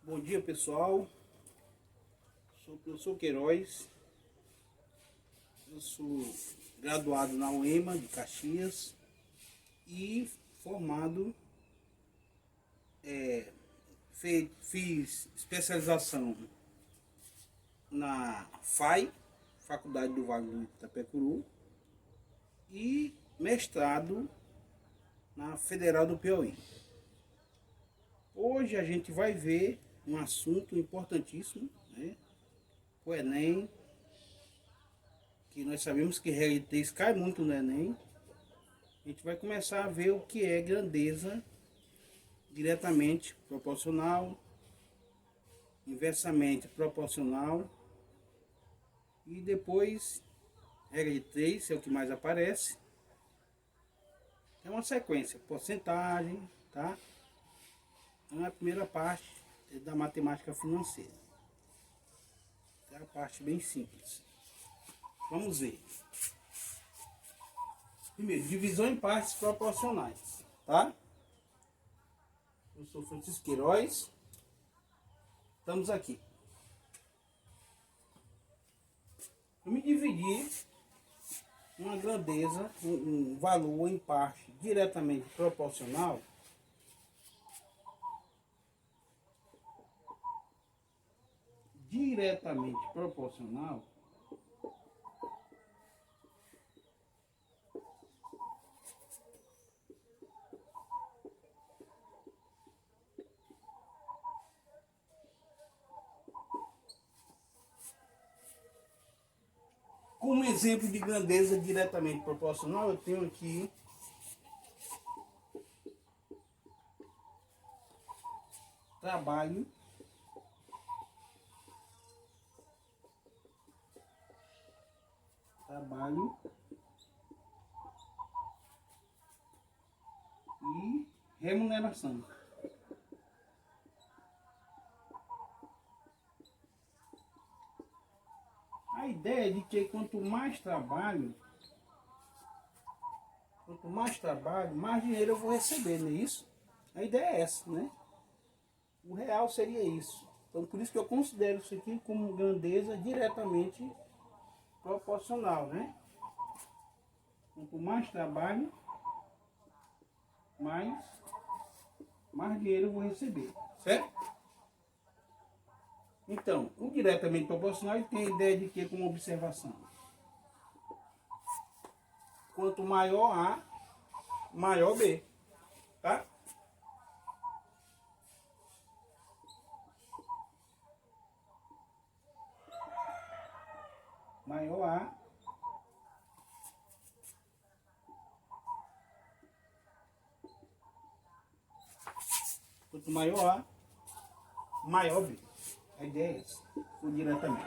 Bom dia, pessoal. Sou o professor Queiroz. Eu sou graduado na UEMA de Caxias e formado, fiz especialização na FAI, Faculdade do Vale do Itapecuru, e mestrado na Federal do Piauí. Hoje a gente vai ver um assunto importantíssimo, né? O Enem, que nós sabemos que regra de 3 cai muito no Enem. A gente vai começar a ver o que é grandeza diretamente proporcional, inversamente proporcional e depois regra de 3, é o que mais aparece. É uma sequência, porcentagem, tá? Então a primeira parte é da matemática financeira. É a parte bem simples. Vamos ver. Primeiro, divisão em partes proporcionais, tá? Eu sou Francisco Queiroz. Estamos aqui. Eu me dividi uma grandeza, um valor em parte diretamente proporcional como exemplo de grandeza diretamente proporcional, eu tenho aqui trabalho e remuneração. A ideia é de que quanto mais trabalho, mais dinheiro eu vou receber, não é isso? A ideia é essa, né? O real seria isso. Então, por isso que eu considero isso aqui como grandeza diretamente proporcional, né? Quanto mais trabalho, mais dinheiro eu vou receber, certo? Então, o diretamente proporcional ele tem a ideia de que como observação? Quanto maior A, maior B, tá? Maior A, quanto maior A, maior B. A ideia é essa, o diretamente.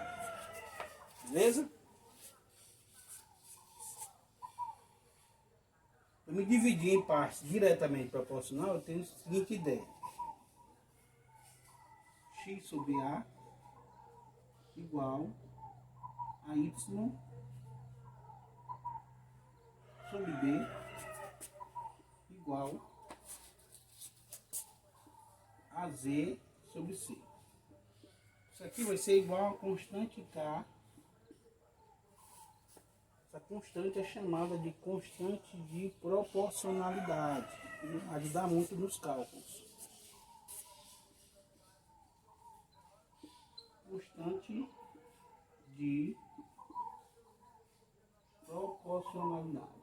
Beleza? Eu me dividi em partes diretamente proporcional, eu tenho a seguinte ideia. X sobre A igual a Y sobre B igual a Z sobre C. Isso aqui vai ser igual a constante K. Essa constante é chamada de constante de proporcionalidade. Ajuda muito nos cálculos. Constante de proporcionalidade.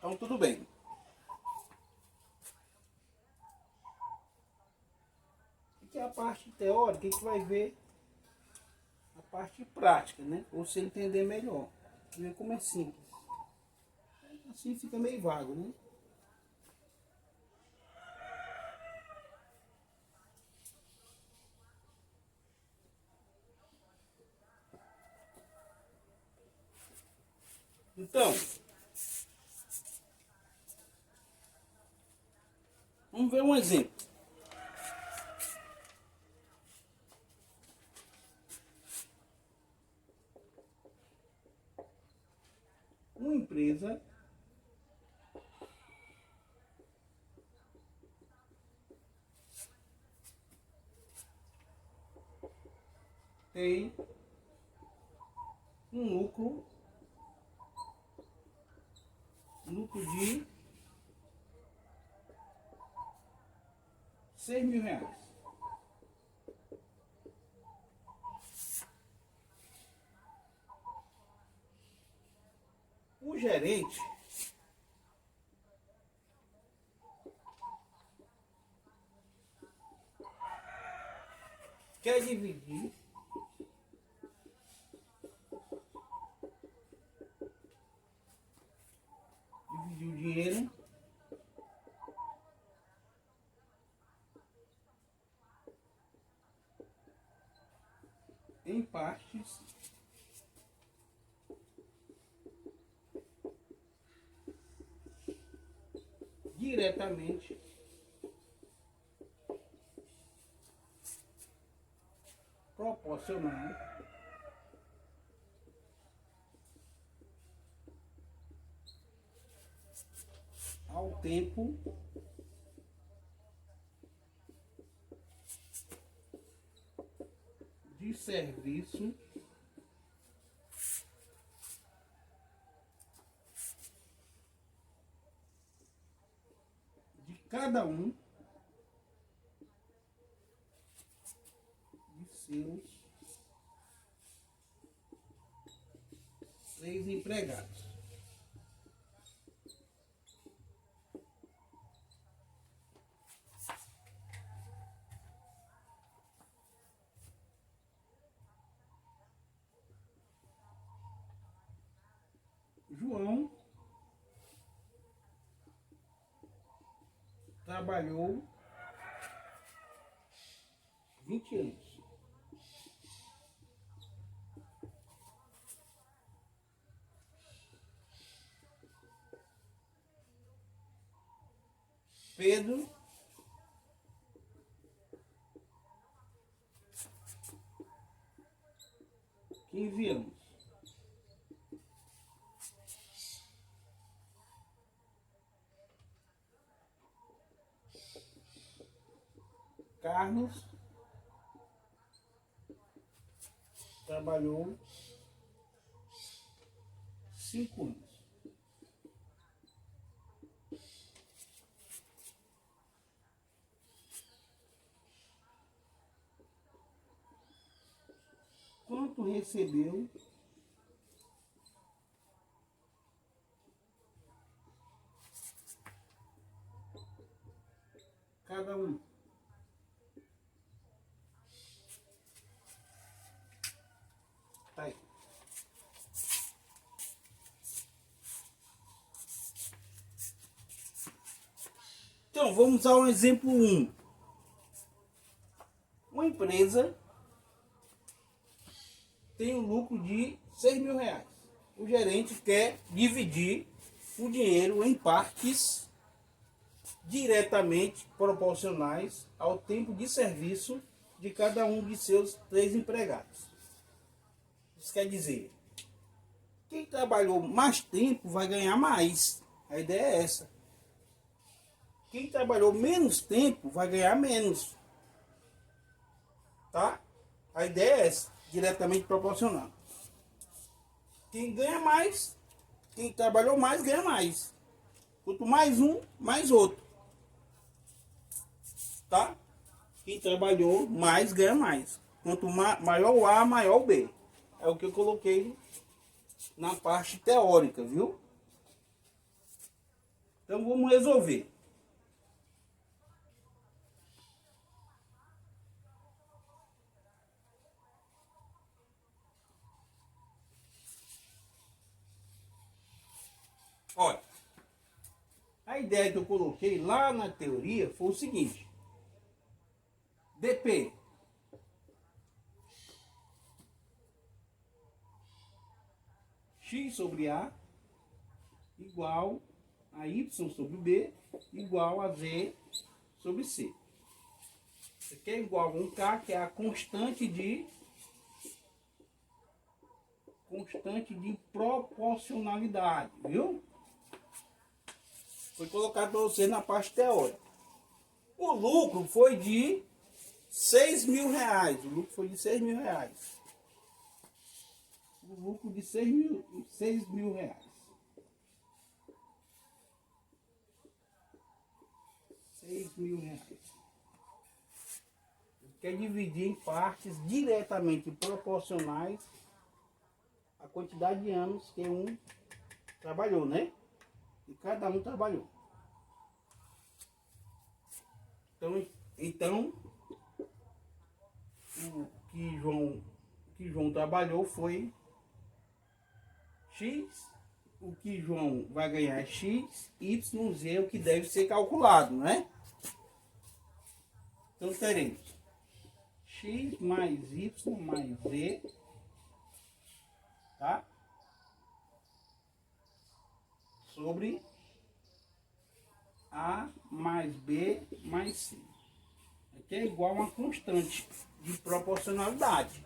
Então, tudo bem. Aqui é a parte teórica, a gente vai ver a parte prática, né? Ou você entender melhor. Ver como é simples. Assim fica meio vago, né? Então, vamos ver um exemplo. uma empresa tem um lucro de R$ 6.000. O gerente quer dividir o dinheiro em partes diretamente proporcional ao tempo de serviço de cada um de seus 3 empregados. João trabalhou 20 anos. Pedro anos. Carlos trabalhou 5 anos. Quanto recebeu cada um? Tá aí. Então, vamos ao exemplo 1. Uma empresa tem um lucro de R$ 6.000. O gerente quer dividir o dinheiro em partes diretamente proporcionais ao tempo de serviço de cada um de seus 3 empregados. Isso quer dizer, quem trabalhou mais tempo vai ganhar mais. A ideia é essa. Quem trabalhou menos tempo vai ganhar menos. Tá? A ideia é essa, diretamente proporcional. Quem ganha mais, quem trabalhou mais, ganha mais. Quanto mais um, mais outro. Tá? Quem trabalhou mais, ganha mais. Quanto maior o A, maior o B. É o que eu coloquei na parte teórica, viu? Então vamos resolver. Olha, a ideia que eu coloquei lá na teoria foi o seguinte: DP x sobre A igual a y sobre B igual a Z sobre C. Isso aqui é igual a 1K, que é a constante constante de proporcionalidade, viu? Foi colocado para você na parte teórica. O lucro foi de 6 mil reais. O lucro foi de 6 mil reais. O lucro de 6 mil reais. 6 mil reais. Quer dividir em partes diretamente proporcionais à quantidade de anos que um trabalhou, né? E cada um trabalhou. Então o que João trabalhou foi X. O que João vai ganhar é X, Y, Z, o que deve ser calculado, né? Então teremos X mais Y mais Z, tá? Sobre A mais B mais C. Aqui é igual a uma constante de proporcionalidade.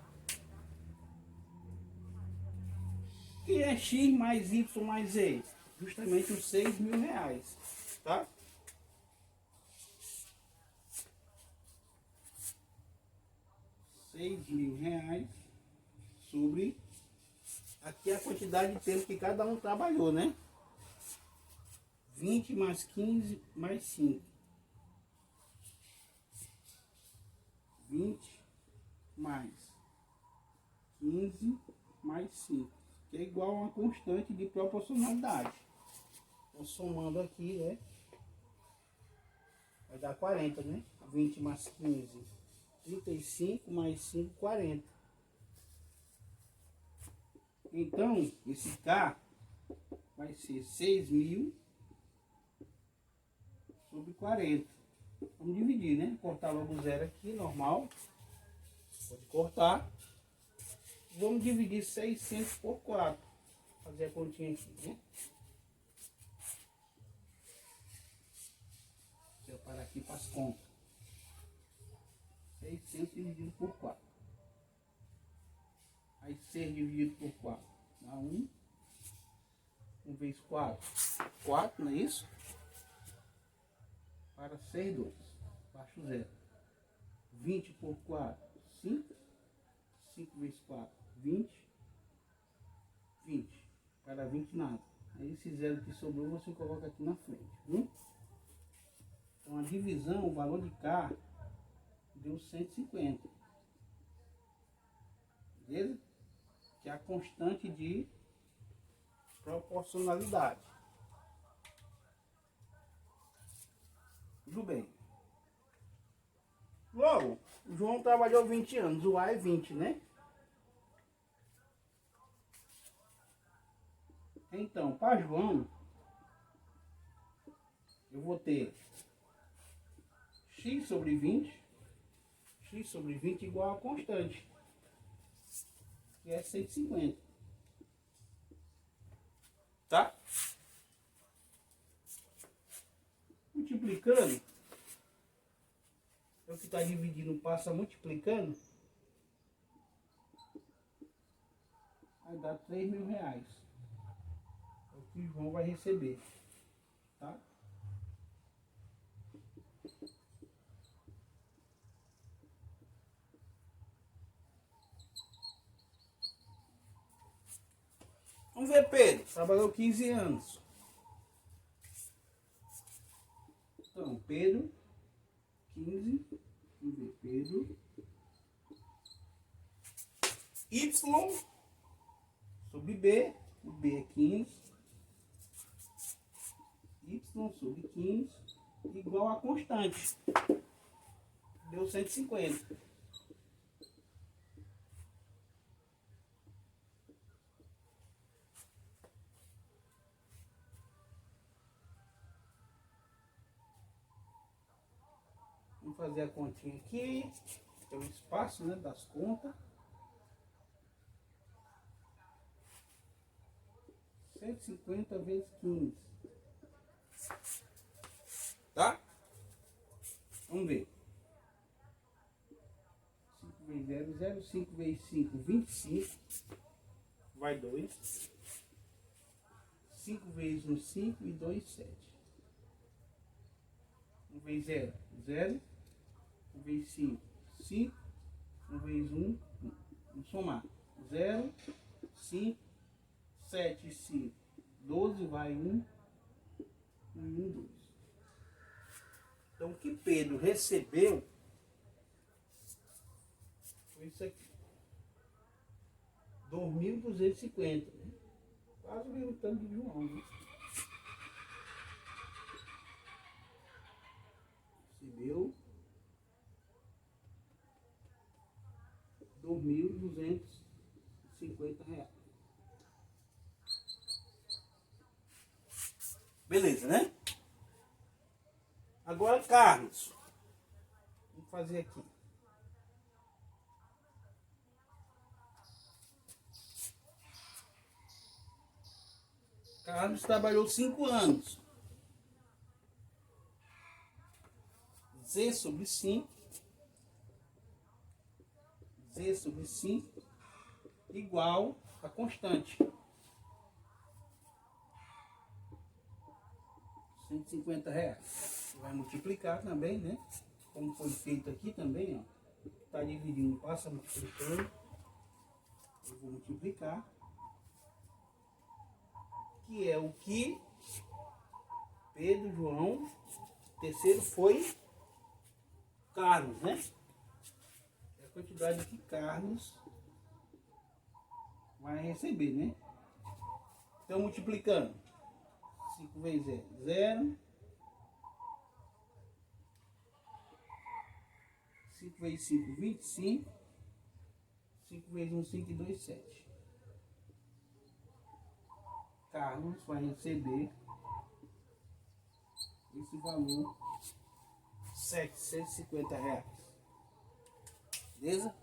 Que é X mais Y mais Z? Justamente os 6 mil reais, tá? R$ 6.000 sobre aqui a quantidade de tempo que cada um trabalhou, né? 20 mais 15 mais 5. 20 mais 15 mais 5. Que é igual a uma constante de proporcionalidade. Então, somando aqui, né? Vai dar 40, né? 20 mais 15, 35 mais 5, 40. Então, esse K vai ser 6.000 sobre 40. Vamos dividir, né? Cortar logo o zero aqui, normal. Pode cortar. Vamos dividir 600 por 4. Fazer a continha aqui, né? Separar aqui para as contas. 600 dividido por 4. Aí 6 dividido por 4 dá 1. 1 vezes 4. 4, não é isso? Para 6, 2. Baixo 0. 20 por 4, 5. 5 vezes 4, 20. 20. Para 20 nada. Aí esse zero que sobrou você coloca aqui na frente. Viu? Então a divisão, o valor de K deu 150. Beleza? Que é a constante de proporcionalidade. Tudo bem. Logo, o João trabalhou 20 anos, o A é 20, né? Então, para João, eu vou ter x sobre 20 igual a constante, que é 150. Tá? Multiplicando, é o que está dividindo, passa multiplicando, vai dar 3.000 reais. É o que o João vai receber. Tá? Vamos ver Pedro, trabalhou 15 anos. Então, Pedro, 15, vamos ver, Pedro, Y sobre B, o B é 15, Y sobre 15, igual a constante, deu 150. Vamos fazer a continha aqui, tem o espaço, né, das contas. 150 vezes 15. Tá? Vamos ver. 5 vezes 0, 0. 5 vezes 5, 25. vai 2. 5 vezes 1, 5 e 2, 7. 1 vezes 0, 0. 1 vezes 5, 5. 1 vezes 1, vamos somar. 0, 5, 7 e 5, 12, vai 1, 1, 2. Então, o que Pedro recebeu foi isso aqui. 2.250, né? Quase o mesmo tanto de João, né? Recebeu 2.250 reais. Beleza, né? Agora, Carlos. Vamos fazer aqui. Carlos trabalhou 5 anos. Z sobre 5. Z sobre 5 igual a constante. 150 reais. Vai multiplicar também, né? Como foi feito aqui também, ó. Está dividindo, passa multiplicando. Eu vou multiplicar. Que é o que Pedro, João, terceiro foi Carlos, né? É a quantidade que Carlos vai receber, né? Então, multiplicando. 5 vezes 0, 0. 5 vezes 5, 25. 5 vezes 1, 5 e 2, 7. Carlos vai receber esse valor, 750 reais. Beleza?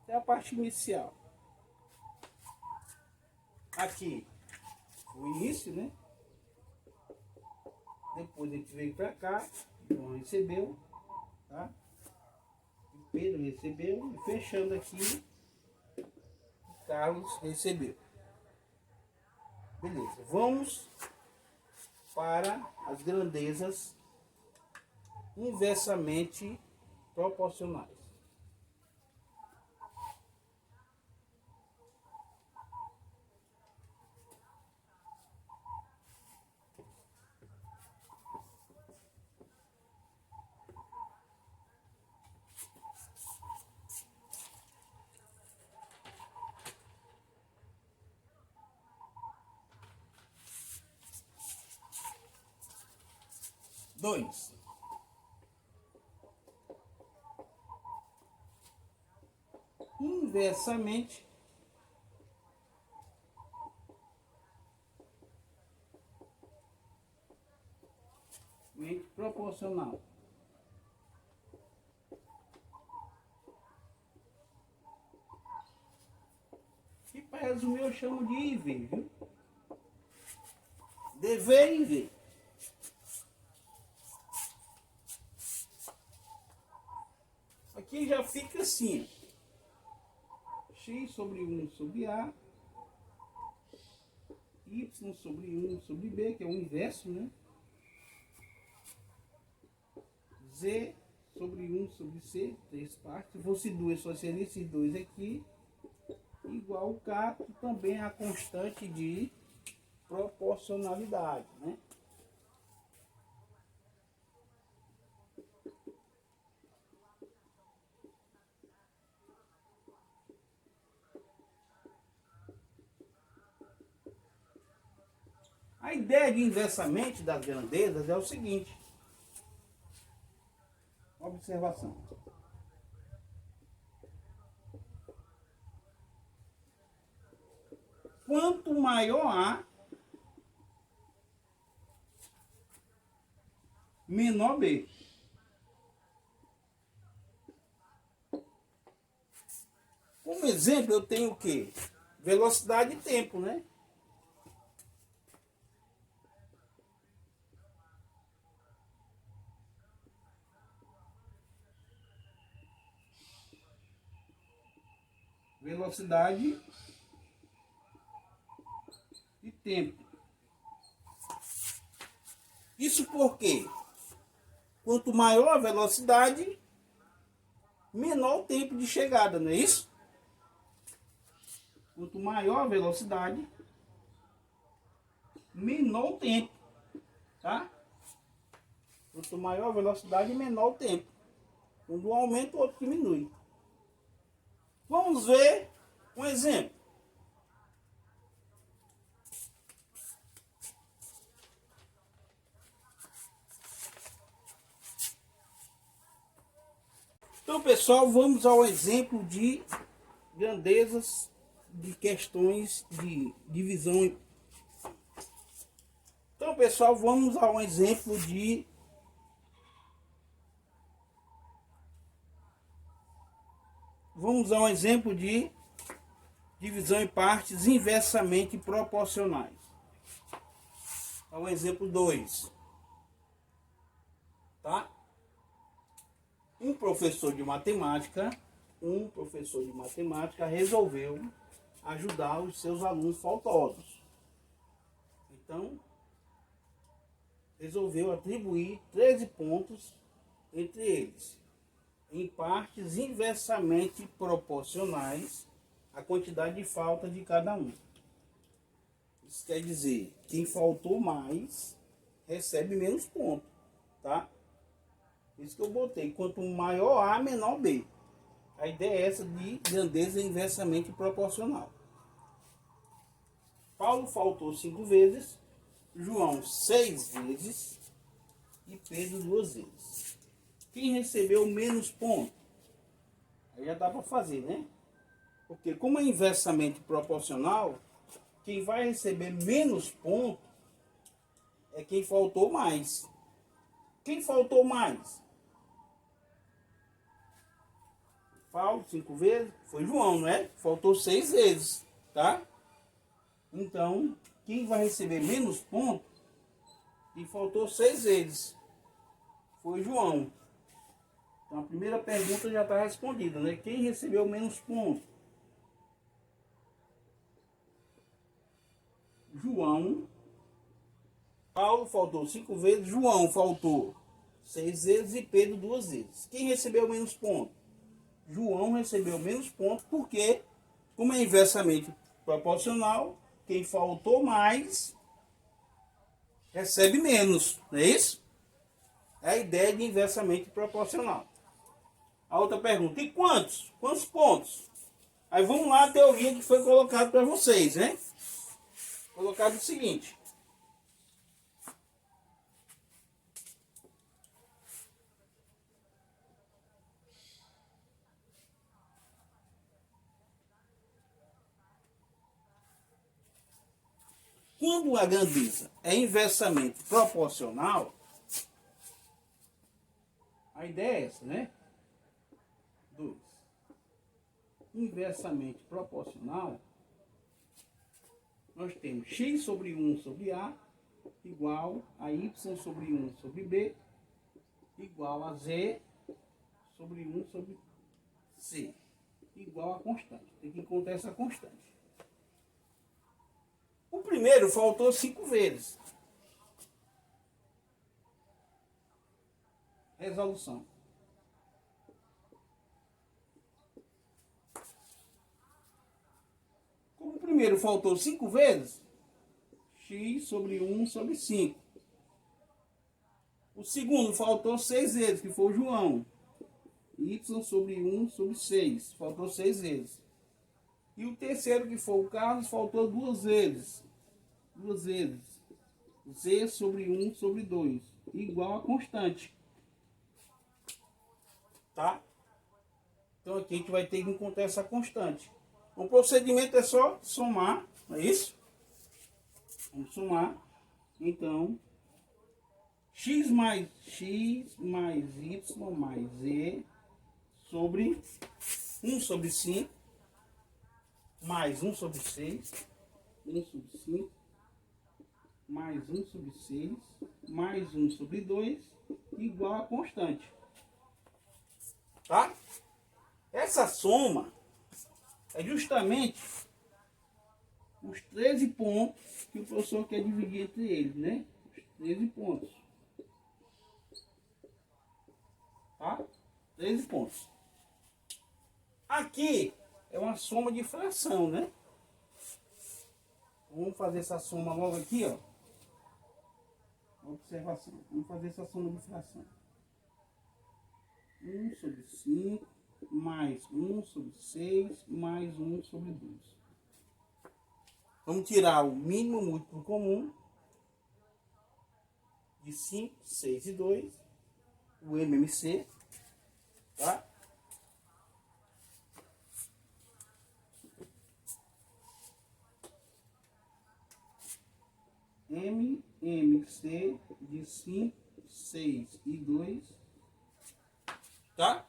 É a parte inicial. Aqui, o início, né? Depois a gente veio para cá, João recebeu, tá? E Pedro recebeu, e fechando aqui, Carlos recebeu. Beleza, vamos para as grandezas inversamente proporcionais. Dois. Inversamente proporcional. E para resumir eu chamo de IV, viu? Dever e IV. Aqui já fica assim. X sobre 1 sobre A. Y sobre 1 sobre B, que é o inverso, né? Z sobre 1 sobre C, 3 partes. Se fosse 2, só seria esses dois aqui. Igual K, que também é a constante de proporcionalidade, né? A ideia de inversamente das grandezas é o seguinte. Observação. Quanto maior A, menor B. Como exemplo, eu tenho o quê? Velocidade e tempo, né? Velocidade tempo. Isso porque quanto maior a velocidade, menor o tempo de chegada, não é isso? Quanto maior a velocidade, menor o tempo, tá? Quanto maior a velocidade, menor o tempo. Quando um aumenta, o outro diminui. Vamos ver um exemplo. Então, pessoal, vamos ao exemplo de grandezas de questões de divisão. Então, pessoal, vamos a um exemplo de divisão em partes inversamente proporcionais. Ao exemplo 2. Tá? Um professor de matemática resolveu ajudar os seus alunos faltosos. Então, resolveu atribuir 13 pontos entre eles, em partes inversamente proporcionais à quantidade de falta de cada um. Isso quer dizer, quem faltou mais recebe menos pontos, tá? Isso que eu botei, quanto maior A, menor B. A ideia é essa de grandeza inversamente proporcional. Paulo faltou 5 vezes, João 6 vezes e Pedro 2 vezes. Quem recebeu menos pontos? Aí já dá para fazer, né? Porque como é inversamente proporcional, quem vai receber menos pontos é quem faltou mais. Quem faltou mais? Paulo 5 vezes, foi João, não é? Faltou 6 vezes, tá? Então, quem vai receber menos pontos e faltou 6 vezes foi João. Então, a primeira pergunta já está respondida, né? Quem recebeu menos pontos? João. Paulo faltou 5 vezes, João faltou 6 vezes e Pedro 2 vezes. Quem recebeu menos pontos? João recebeu menos pontos porque, como é inversamente proporcional, quem faltou mais recebe menos, não é isso? É a ideia de inversamente proporcional. A outra pergunta, e quantos? Quantos pontos? Aí vamos lá a teoria que foi colocada para vocês, né? Colocado o seguinte. Quando a grandeza é inversamente proporcional, a ideia é essa, né? 2. Inversamente proporcional, nós temos x sobre 1 sobre a igual a y sobre 1 sobre b igual a z sobre 1 sobre c igual a constante. Tem que encontrar essa constante. O primeiro faltou 5 vezes. Resolução. Como o primeiro faltou 5 vezes, x sobre 1 sobre 5. O segundo faltou 6 vezes, que foi o João. Y sobre 1 sobre 6. Faltou 6 vezes. E o terceiro, que foi o Carlos, faltou 2 vezes. 2 vezes. Z sobre 1 sobre 2. Igual a constante. Tá? Então aqui a gente vai ter que encontrar essa constante. O procedimento é só somar, não é isso? Vamos somar. Então, x mais y mais z sobre 1 sobre 5 mais 1 sobre 6, 1 sobre 5, mais 1 sobre 6, mais 1 sobre 2, igual a constante. Tá? Essa soma é justamente os 13 pontos que o professor quer dividir entre eles, né? Os 13 pontos. Tá? 13 pontos. Aqui é uma soma de fração, né? Vamos fazer essa soma logo aqui, ó. Observação. Vamos fazer essa soma de fração. 1 sobre 5, mais 1 sobre 6, mais 1 sobre 2. Vamos tirar o mínimo múltiplo comum de 5, 6 e 2, o MMC, tá? MMC de 5, 6 e 2, tá?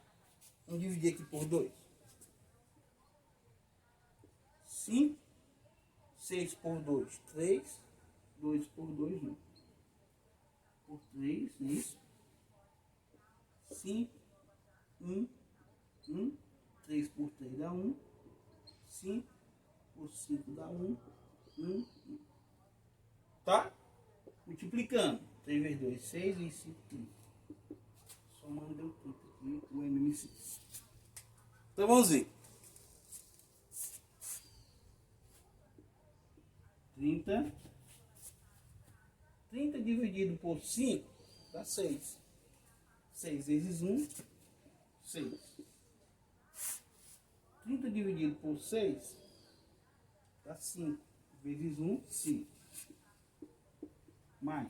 Vamos dividir aqui por 2. 5, 6 por 2, 3, 2 por 2, 1. Por 3, isso. 5, 1, 1. 3 por 3 dá 1. 5 por 5 dá 1. 1, 1. Tá? Multiplicando. 3 vezes 2, 6 e 5, 30. Somando deu 30 aqui, o MMC. Então vamos ver. 30 dividido por 5 dá 6. 6 vezes 1, 6. 30 dividido por 6 dá 5. Vezes 1, 5. Mais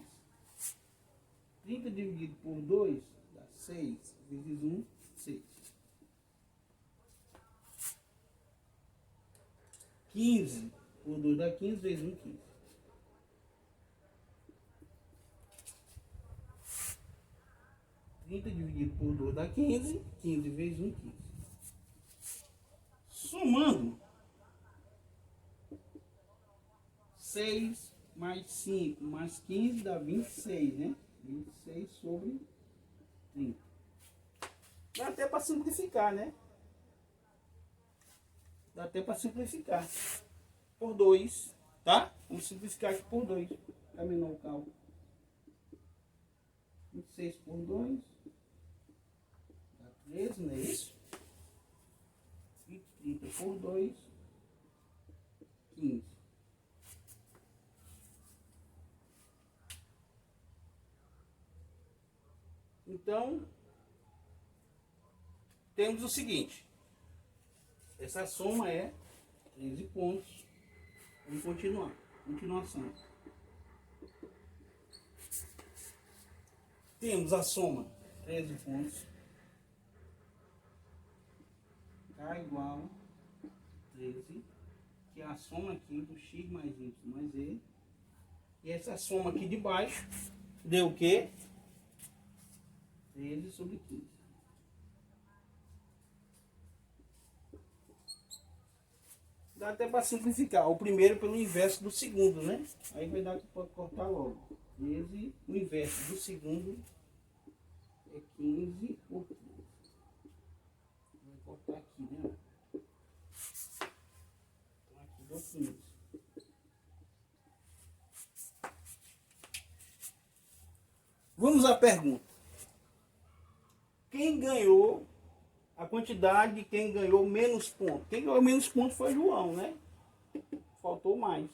30 dividido por 2 dá 6. Vezes 1, 6. 15 por 2 dá 15, vezes 1, 15. 30 dividido por 2 dá 15. 15 vezes 1, 15. Somando, 6 mais 5 mais 15 dá 26, né? 26 sobre 30. Dá até para simplificar, né? Dá até para simplificar. Por 2, tá? Vamos simplificar aqui por 2. Terminou o cálculo. 26 por 2 dá 13, não é isso? E 30 por 2, 15. Então, temos o seguinte. Essa soma é 13 pontos. Vamos continuar. Continuação. Temos a soma 13 pontos. K igual a 13. Que é a soma aqui do x mais y mais z. E essa soma aqui de baixo deu o quê? 13 sobre 15. Dá até para simplificar. O primeiro pelo inverso do segundo, né? Aí vai dar que pode cortar logo. 13, o inverso do segundo é 15 por 13. Vou cortar aqui, né? Então aqui deu 15. Vamos à pergunta. Quem ganhou a quantidade de quem ganhou menos pontos? Quem ganhou menos pontos foi João, né? Faltou mais.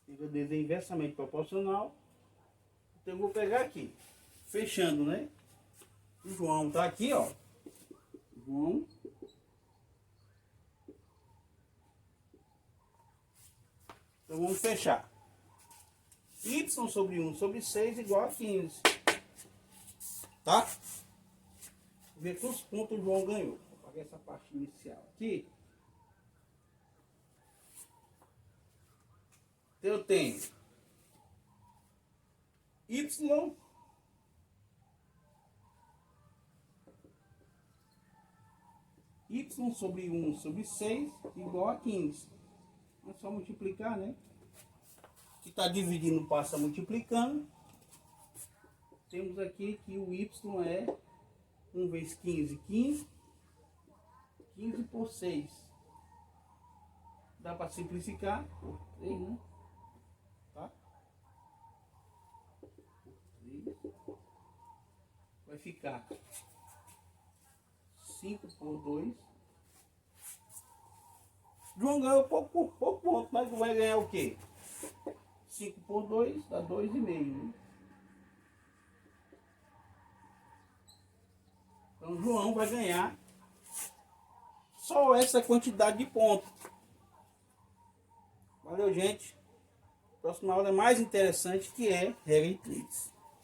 Eu desenho inversamente proporcional. Então eu vou pegar aqui. Fechando, né? O João tá aqui, ó. João. Então vamos fechar. Y sobre 1 sobre 6 igual a 15. Tá? Ver quantos pontos o João ganhou. Vou apagar essa parte inicial aqui. Então eu tenho Y sobre 1 sobre 6 igual a 15. É só multiplicar, né? Se está dividindo, passa multiplicando. Temos aqui que o Y é 1 vezes 15, 15. 15 por 6 Dá para simplificar por 3, né? Tá? 3. Vai ficar 5 por 2. João ganhou pouco ponto, mas vai ganhar o quê? 5 por 2 dá 2,5, né? Então João vai ganhar só essa quantidade de pontos. Valeu, gente. Próxima aula é mais interessante, que é regra de 3.